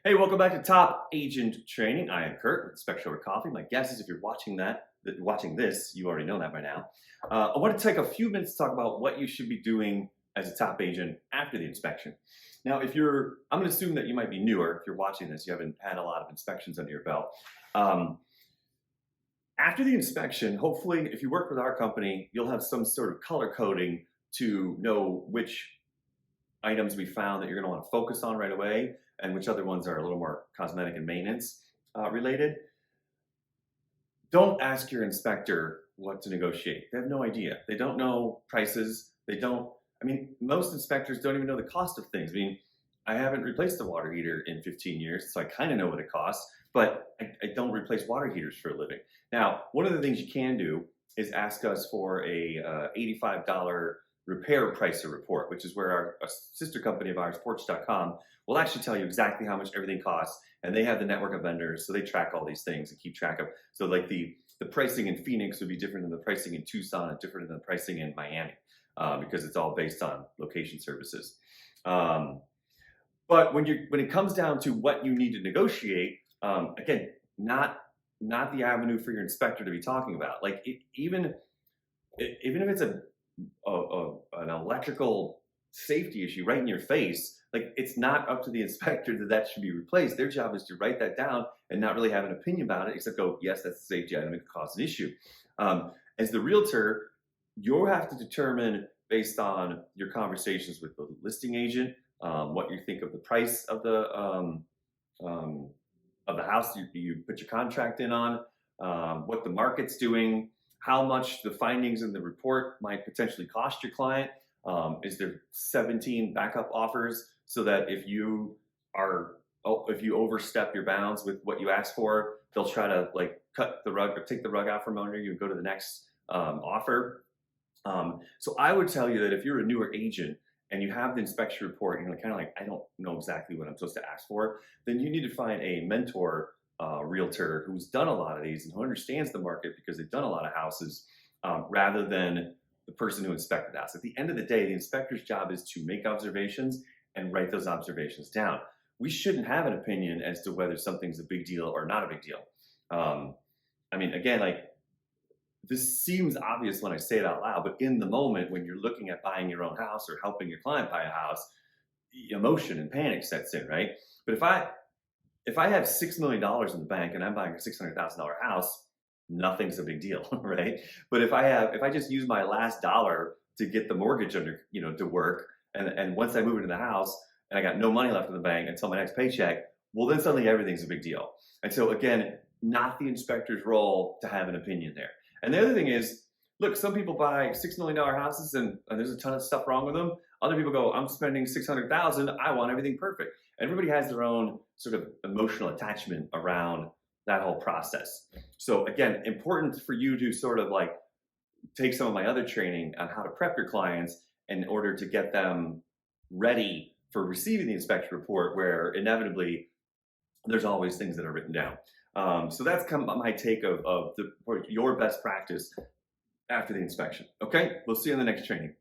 Hey, welcome back to Top Agent Training. I am Kurt with Spectral Coffee. My guess is if you're watching this, you already know that by now. I want to take a few minutes to talk about what you should be doing as a top agent after the inspection. Now, I'm going to assume that you might be newer. If you're watching this, you haven't had a lot of inspections under your belt. After the inspection, hopefully, if you work with our company, you'll have some sort of color coding to know which items we found that you're going to want to focus on right away and which other ones are a little more cosmetic and maintenance related. Don't ask your inspector what to negotiate. They have no idea. They don't know prices. Most inspectors don't even know the cost of things. I haven't replaced a water heater in 15 years, so I kind of know what it costs, but I don't replace water heaters for a living. Now, one of the things you can do is ask us for a $85 repair pricer report, which is where a sister company of ours, Porch.com, will actually tell you exactly how much everything costs, and they have the network of vendors, so they track all these things and keep track of. So like the pricing in Phoenix would be different than the pricing in Tucson and different than the pricing in Miami, because it's all based on location services. But when it comes down to what you need to negotiate, again, not the avenue for your inspector to be talking about. Like even if it's an electrical safety issue right in your face, like it's not up to the inspector that should be replaced. Their job is to write that down and not really have an opinion about it, except go, yes, that's a safety item, it could cause an issue. As the realtor, you'll have to determine based on your conversations with the listing agent, what you think of the price of the house you put your contract in on, what the market's doing, how much the findings in the report might potentially cost your client. Is there 17 backup offers so that if you overstep your bounds with what you asked for, they'll try to like cut the rug or take the rug out from under you and go to the next offer. So I would tell you that if you're a newer agent and you have the inspection report and you're kind of like, I don't know exactly what I'm supposed to ask for, then you need to find a mentor realtor who's done a lot of these and who understands the market because they've done a lot of houses, rather than the person who inspected the house. At the end of the day, the inspector's job is to make observations and write those observations down. We shouldn't have an opinion as to whether something's a big deal or not a big deal. Again, like this seems obvious when I say it out loud, but in the moment when you're looking at buying your own house or helping your client buy a house, emotion and panic sets in, right? But if I have $6 million in the bank and I'm buying a $600,000 house, nothing's a big deal, right? But if I just use my last dollar to get the mortgage to work, and once I move into the house and I got no money left in the bank until my next paycheck, well, then suddenly everything's a big deal. And so again, not the inspector's role to have an opinion there. And the other thing is, look, some people buy $6 million houses and there's a ton of stuff wrong with them. Other people go, I'm spending $600,000, I want everything perfect. Everybody has their own sort of emotional attachment around that whole process. So again, important for you to sort of like take some of my other training on how to prep your clients in order to get them ready for receiving the inspection report, where inevitably there's always things that are written down. So that's kind of my take of your best practice after the inspection. Okay, we'll see you in the next training.